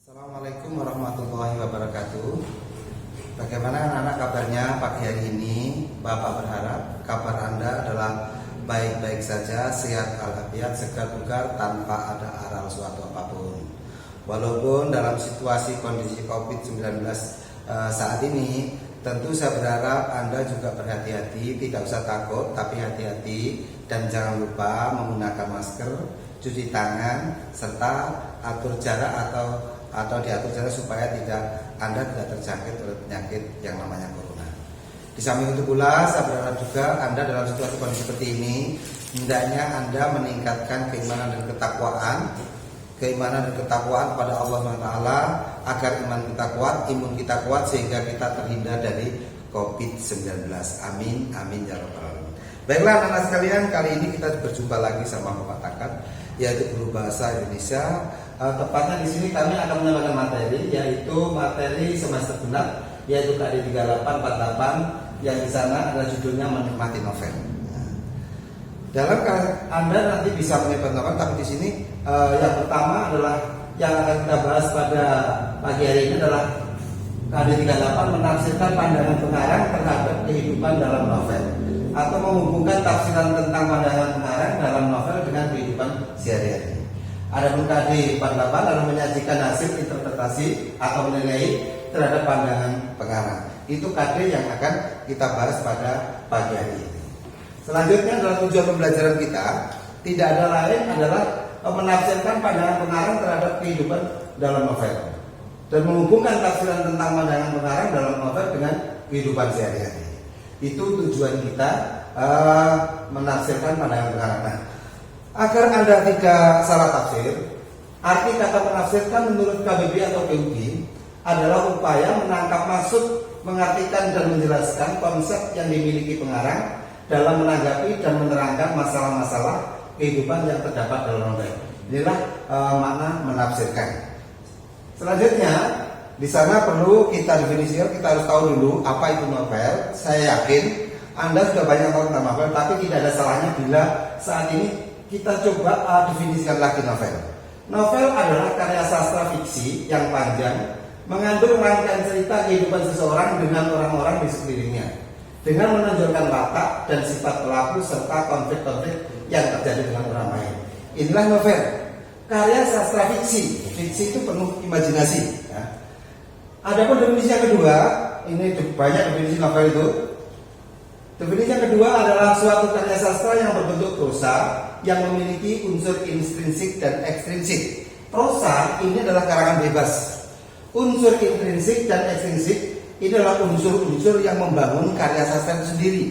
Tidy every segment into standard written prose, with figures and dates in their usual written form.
Assalamualaikum warahmatullahi wabarakatuh. Bagaimana anak-anak kabarnya pagi hari ini? Bapak berharap kabar Anda adalah baik-baik saja, sehat walafiat, segar bugar tanpa ada aral suatu apapun. Walaupun dalam situasi kondisi COVID-19 saat ini, tentu saya berharap Anda juga berhati-hati, tidak usah takut, tapi hati-hati dan jangan lupa menggunakan masker, cuci tangan, serta atur jarak atau diatur jarak supaya Anda tidak terjangkit oleh penyakit yang namanya corona. Di samping itu pula, saya berharap juga Anda dalam situasi kondisi seperti ini, hendaknya Anda meningkatkan keimanan dan ketakwaan kepada Allah SWT agar iman kita kuat, imun kita kuat sehingga kita terhindar dari COVID-19. Amin, amin ya rabbal alamin. Baiklah anak-anak sekalian, kali ini kita berjumpa lagi sama Bapak Takat, yaitu guru bahasa Indonesia. Tepatnya di sini kami akan menyampaikan materi, yaitu materi semester genap, yaitu KD 3848 yang di sana adalah judulnya menikmati novel. Dalam Anda nanti bisa menikmati novel, tapi di sini yang pertama adalah yang akan kita bahas pada pagi hari ini adalah KD 38 menafsirkan pandangan pengarang terhadap kehidupan dalam novel, atau menghubungkan tafsiran tentang pandangan pengarang dalam novel dengan kehidupan sehari-hari. Adapun KD 48 adalah menyajikan hasil interpretasi atau menilai terhadap pandangan pengarang. Itu KD yang akan kita bahas pada pagi hari ini. Selanjutnya adalah tujuan pembelajaran kita tidak ada lain adalah menafsirkan pandangan pengarang terhadap kehidupan dalam novel dan menghubungkan tafsiran tentang pandangan pengarang dalam novel dengan kehidupan sehari-hari. Itu tujuan kita menafsirkan pandangan pengarang. Nah, agar Anda tidak salah tafsir, arti kata menafsirkan menurut KBBI atau PUB adalah upaya menangkap maksud, mengartikan dan menjelaskan konsep yang dimiliki pengarang dalam menanggapi dan menerangkan masalah-masalah kehidupan yang terdapat dalam novel. Inilah makna menafsirkan. Selanjutnya, di sana perlu kita definisikan, kita harus tahu dulu apa itu novel. Saya yakin Anda sudah banyak tahu tentang novel, tapi tidak ada salahnya bila saat ini kita coba definisikan lagi novel. Novel adalah karya sastra fiksi yang panjang, mengandung rangkaian cerita kehidupan seseorang dengan orang-orang di sekelilingnya, dengan menonjolkan watak dan sifat pelaku serta konflik-konflik yang terjadi dengan orang lain. Inilah novel, karya sastra fiksi. Fiksi itu penuh imajinasi. Ya. Adapun definisi yang kedua, ini banyak definisi novel itu. Definisi yang kedua adalah suatu karya sastra yang berbentuk prosa yang memiliki unsur intrinsik dan ekstrinsik. Prosa ini adalah karangan bebas. Unsur intrinsik dan ekstrinsik ini adalah unsur-unsur yang membangun karya sastra itu sendiri.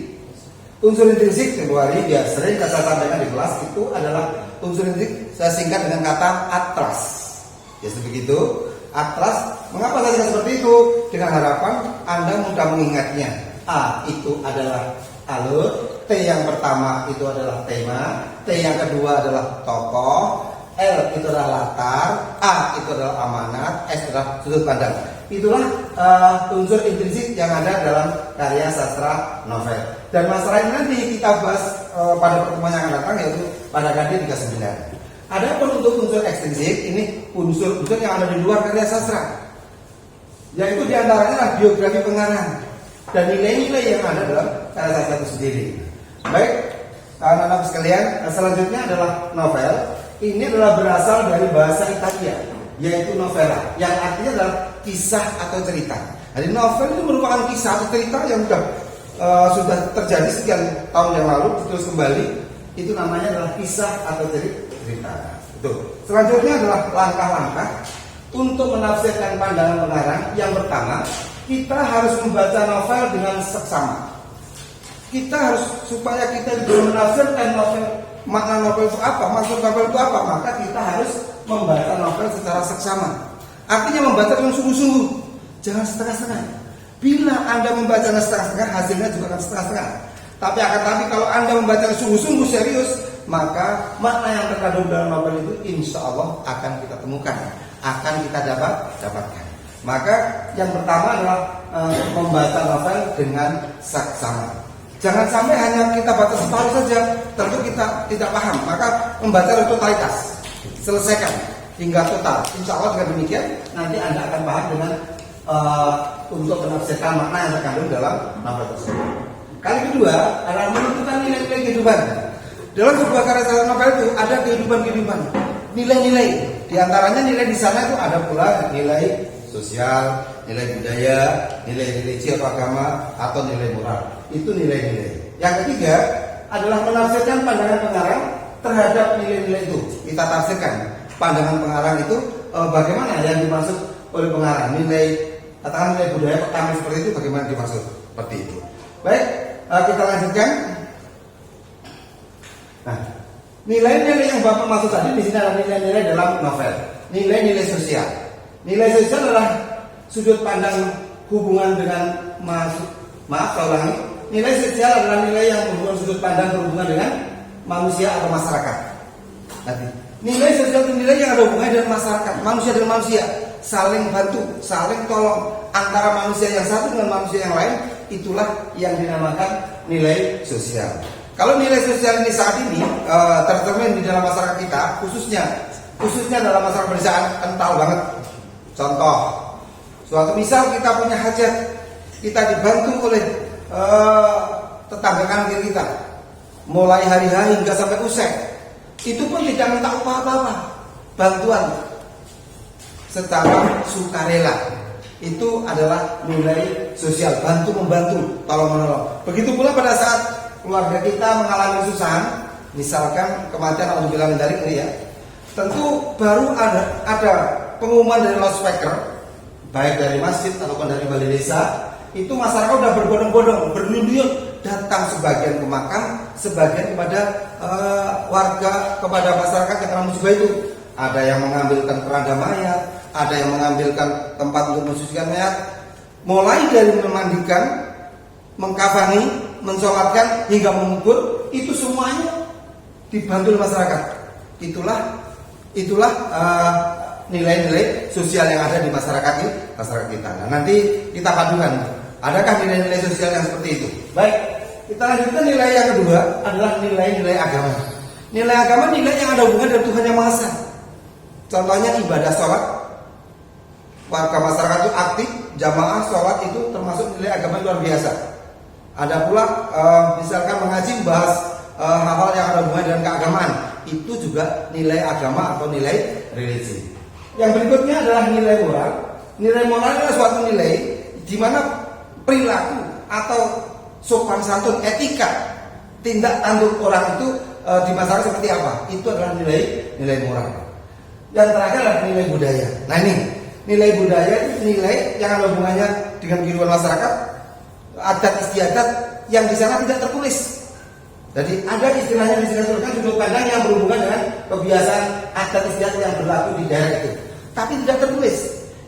Unsur intrinsik, kecuali dia sering saya sampaikan di kelas, itu adalah unsur intrinsik saya singkat dengan kata atlas. Ya begitu. Atlas, mengapa saya singkat seperti itu? Dengan harapan Anda mudah mengingatnya. A itu adalah alur, T yang pertama itu adalah tema, T yang kedua adalah tokoh, L itu adalah latar, A itu adalah amanat, S adalah sudut pandang. Itulah unsur intrinsik yang ada dalam karya sastra novel. Dan masalah ini nanti kita bahas pada pertemuan yang akan datang, yaitu pada KD 39. Adapun untuk unsur ekstrinsik, ini unsur-unsur yang ada di luar karya sastra, yaitu diantaranya adalah biografi pengarang dan nilai-nilai yang ada dalam karya sastra itu sendiri. Baik, anak-anak sekalian, selanjutnya adalah novel. Ini adalah berasal dari bahasa Italia, yaitu novela, yang artinya adalah kisah atau cerita. Jadi novel itu merupakan kisah atau cerita yang sudah terjadi sekian tahun yang lalu, terus kembali. Itu namanya adalah kisah atau cerita. Betul. Selanjutnya adalah langkah-langkah untuk menafsirkan pandangan pengarang. Yang pertama, kita harus membaca novel dengan seksama. Kita harus, supaya kita juga menafsirkan novel, makna novel itu apa, maksud novel itu apa, maka kita harus membaca novel secara seksama. Artinya membaca dengan sungguh-sungguh, jangan setengah-setengah. Bila Anda membacanya setengah-setengah, hasilnya juga akan setengah-setengah. Tapi kalau Anda membaca sungguh-sungguh serius, maka makna yang terkandung dalam novel itu insya Allah akan kita temukan, akan kita dapatkan. Maka yang pertama adalah membaca novel dengan seksama. Jangan sampai hanya kita baca separuh saja, tentu kita tidak paham. Maka membaca totalitas, selesaikan. hingga total. Insya Allah dengan demikian nanti Anda akan paham dengan untuk menafsirkan makna yang terkandung dalam novel tersebut. Kali kedua adalah menentukan nilai-nilai kehidupan. Dalam sebuah karya sastra novel itu ada kehidupan, nilai-nilai. Di antaranya nilai di sana itu ada pula nilai sosial, nilai budaya, nilai religi atau agama, atau nilai moral. Itu nilai-nilai. Yang ketiga adalah menafsirkan pandangan pengarang terhadap nilai-nilai itu. Kita tafsirkan pandangan pengarang itu bagaimana yang dimaksud oleh pengarang. Katakan nilai budaya pertama seperti itu bagaimana dimaksud seperti itu. Baik, kita lanjutkan. Nah, nilai-nilai yang Bapak maksud tadi di sini adalah nilai-nilai dalam novel. Nilai-nilai sosial. Nilai sosial adalah sudut pandang hubungan dengan nilai sosial adalah nilai yang berhubungan sudut pandang berhubungan dengan manusia atau masyarakat. Nanti, nilai sosial itu nilai yang ada hubungannya dengan masyarakat, manusia dengan manusia, saling bantu, saling tolong antara manusia yang satu dengan manusia yang lain. Itulah yang dinamakan nilai sosial. Kalau nilai sosial ini saat ini tercermin di dalam masyarakat kita, khususnya dalam masyarakat pedesaan, kental banget. Contoh, suatu misal kita punya hajat, kita dibantu oleh tetangga kanan kiri kita, mulai hari hingga sampai usai, itu pun tidak minta upah apa-apa, bantuan secara sukarela. Itu adalah nilai sosial, bantu membantu, tolong menolong. Begitu pula pada saat keluarga kita mengalami kesusahan, misalkan kematian atau bilang dari ini ya, tentu baru ada pengumuman dari loudspeaker, baik dari masjid ataupun dari balai desa, itu masyarakat udah berbondong-bondong, berluyun datang, sebagian ke makam, sebagian kepada warga, kepada masyarakat yang kena musibah itu. Ada yang mengambilkan keranda mayat, ada yang mengambilkan tempat untuk mensucikan mayat, mulai dari memandikan, mengkafani, mensolatkan hingga memukul, itu semuanya dibantu oleh masyarakat. Itulah nilai-nilai sosial yang ada di masyarakat kita. Nah, nanti kita padukan, adakah nilai-nilai sosial yang seperti itu? Baik, kita lanjutkan. Nilai yang kedua adalah nilai-nilai agama. Nilai agama nilai yang ada hubungan dengan Tuhan Yang Maha Esa. Contohnya ibadah sholat. Warga masyarakat itu aktif, jamaah sholat itu termasuk nilai agama luar biasa. Ada pula misalkan mengaji, membahas hal-hal yang ada hubungan dengan keagamaan, itu juga nilai agama atau nilai religi. Yang berikutnya adalah nilai moral. Nilai moral adalah suatu nilai di mana perilaku atau sopan santun, etika, tindak tanduk orang itu di masyarakat seperti apa. Itu adalah nilai moral. Yang terakhir adalah nilai budaya. Nah, ini nilai budaya itu nilai yang ada hubungannya dengan kehidupan masyarakat, adat istiadat yang di sana tidak tertulis. Jadi ada istilahnya di sini sudut pandang yang berhubungan dengan kebiasaan adat istiadat yang berlaku di daerah itu, tapi tidak tertulis.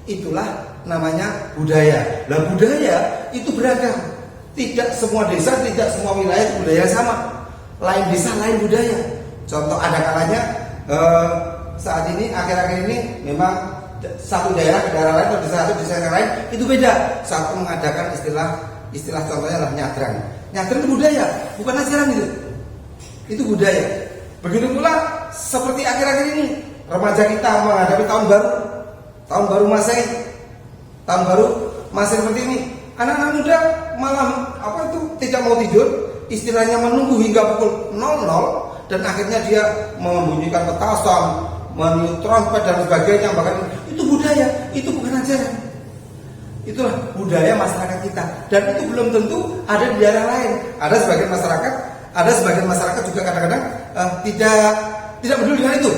Itulah namanya budaya. Nah, budaya itu beragam. Tidak semua desa, tidak semua wilayah budaya sama. Lain desa, lain budaya. Contoh ada kalanya saat ini akhir-akhir ini memang satu daerah ke daerah lain atau satu desa yang lain itu beda. Satu mengadakan istilah contohnya adalah nyadrang. Nyadrang itu budaya, bukan ajaran itu. Itu budaya. Begitu pula seperti akhir-akhir ini remaja kita menghadapi tahun baru Masehi. Tahun baru Masehi seperti ini. Anak-anak muda malah tidak mau tidur, istilahnya menunggu hingga pukul 00 dan akhirnya dia membunyikan petasan, meniup trompet dan sebagainya. Bahkan itu budaya, itu bukan ajaran. Itulah budaya masyarakat kita, dan itu belum tentu ada di daerah lain. Ada sebagian masyarakat juga kadang-kadang tidak peduli dengan itu.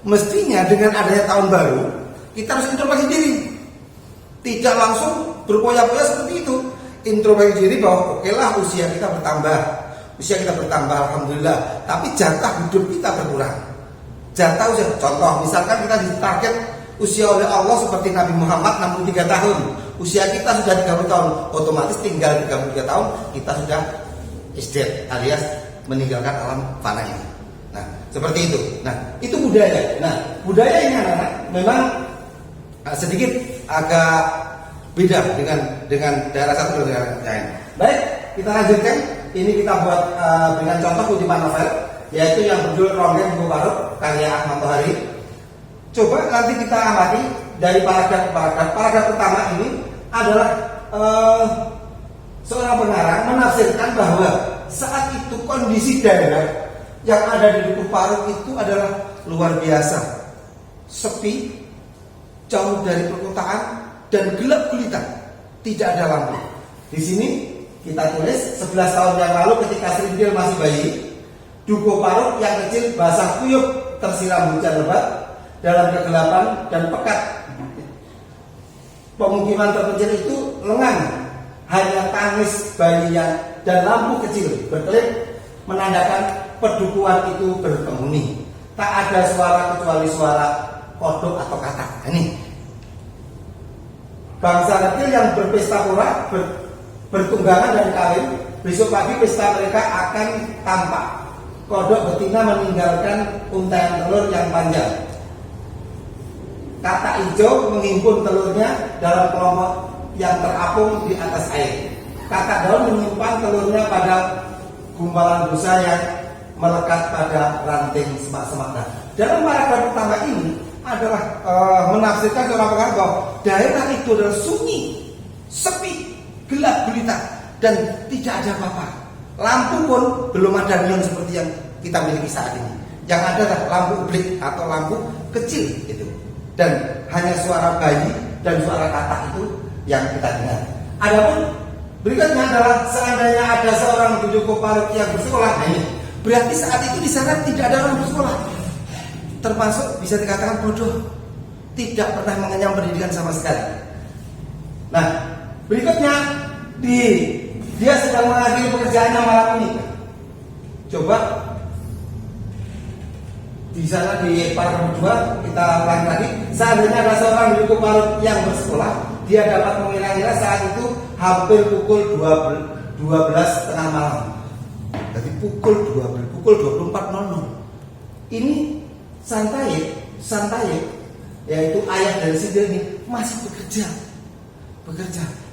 Mestinya dengan adanya tahun baru kita harus introspeksi diri, tidak langsung berpoya-poya seperti itu. Introspeksi diri bahwa oke lah usia kita bertambah alhamdulillah, tapi jatah hidup kita berkurang. Jatah usia, contoh misalkan kita ditarget usia oleh Allah seperti Nabi Muhammad 63 tahun, usia kita sudah 30 tahun, otomatis tinggal 33 tahun kita sudah isdet alias meninggalkan alam fana ini. Nah, seperti itu. Nah, itu budaya. Nah, budaya ini anak-anak memang sedikit agak beda dengan daerah satu dan daerah lain. Baik, kita lanjutkan. Ini kita buat dengan contoh kutipan novel, yaitu yang berjudul Ronggeng Buku Parut karya Ahmad Tohari. Coba nanti kita amati dari paragraf ke paragraf. Paragraf pertama ini adalah seorang pengarang menafsirkan bahwa saat itu kondisi daerah yang ada di Dukuh Paruk itu adalah luar biasa, sepi, jauh dari perkotaan dan gelap gulita, tidak ada lampu. Di sini kita tulis 11 tahun yang lalu ketika Srindil masih bayi, Dukuh Paruk yang kecil basah kuyup tersiram hujan lebat dalam kegelapan dan pekat. Pemukiman terpencil itu lengang, hanya tangis bayinya dan lampu kecil berkelip menandakan pedukuhan itu berpenghuni. Tak ada suara kecuali suara kodok atau katak. Ini bangsa kecil yang berpesta pora, bertunggangan dan kawin. Besok pagi pesta mereka akan tampak. Kodok betina meninggalkan untaian telur yang panjang. Katak hijau menghimpun telurnya dalam kelompok yang terapung di atas air. Katak daun menyimpan telurnya pada gumpalan busa yang melekat pada ranting semak-semak. Dalam paragraf pertama ini adalah menafsirkan seorang pengarang bahwa daerah itu adalah sunyi, sepi, gelap gulita dan tidak ada apa-apa. Lampu pun belum ada neon seperti yang kita miliki saat ini. Yang ada adalah lampu ublik atau lampu kecil itu. Dan hanya suara bayi dan suara katak itu yang kita dengar. Adapun berikutnya adalah seandainya ada seorang di Dukuh Paruk yang bersekolah, ini berarti saat itu di sana tidak ada orang bersekolah. Termasuk bisa dikatakan bodoh, tidak pernah mengenyam pendidikan sama sekali. Nah, berikutnya dia sedang mengakhiri pekerjaannya malam ini. Coba di sana di paragraf kedua kita ulangi lagi. Seandainya ada seorang di Dukuh Paruk yang bersekolah, dia dapat mengira-ngira saat itu hampir pukul 12 tengah malam. Jadi pukul 24.00. Ini santai, yaitu ayah dari Srindil ini masih bekerja.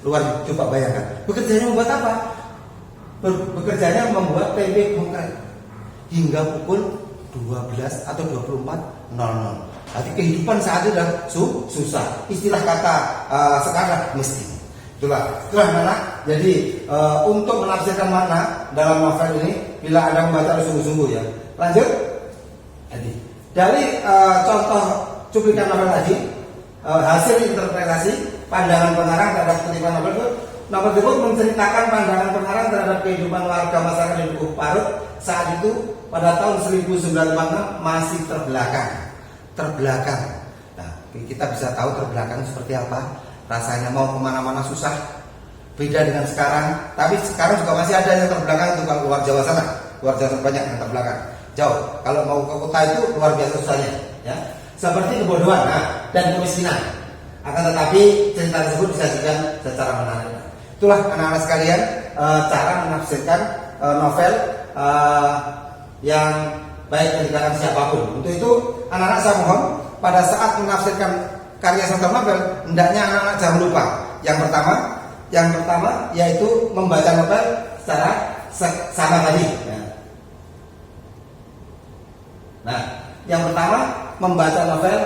Luar, coba bayangkan. Bekerjanya membuat apa? Bekerjanya membuat tempe bongkar hingga pukul 12 atau 24.00. Jadi kehidupan saat itu sudah susah. Istilah kata sekarang miskin. Itulah anak. Jadi untuk menafsirkan makna dalam novel ini, bila Anda membaca sungguh-sungguh ya. Lanjut. Jadi dari contoh cuplikan novel tadi, hasil interpretasi pandangan pengarang terhadap kutipan novel tersebut menceritakan pandangan pengarang terhadap kehidupan warga masyarakat di Dukuh Paruk saat itu pada tahun 1946 masih terbelakang. Nah, kita bisa tahu terbelakang seperti apa. Rasanya mau kemana-mana susah. Beda dengan sekarang. Tapi sekarang juga masih ada yang terbelakang itu kalau luar Jawa sana. Luar Jawa banyak yang terbelakang. Jauh. Kalau mau ke kota itu luar biasa susahnya. Ya. Seperti kebodohan dan kemiskinan. Akan tetapi cerita tersebut disajikan secara menarik. Itulah anak-anak sekalian cara menafsirkan novel yang baik dikatakan siapapun. Untuk itu anak-anak saya mohon pada saat menafsirkan karya satu novel hendaknya anak-anak jangan lupa yang pertama yaitu membaca novel secara sama tadi. Nah, yang pertama membaca novel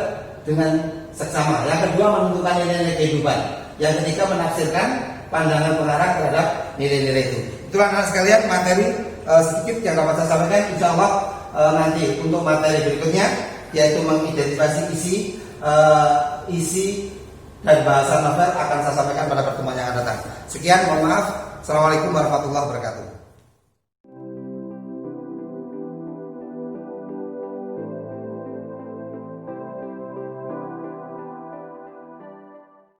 dengan seksama. Yang kedua menentukan nilai-nilai kehidupan. Yang ketiga menafsirkan pandangan pengarang terhadap nilai-nilai itu. Itulah anak sekalian materi sedikit yang dapat saya sampaikan. Insya Allah nanti untuk materi berikutnya yaitu mengidentifikasi isi dan bahasa novel akan saya sampaikan pada pertemuan yang akan datang. Sekian, mohon maaf. Assalamualaikum warahmatullahi wabarakatuh.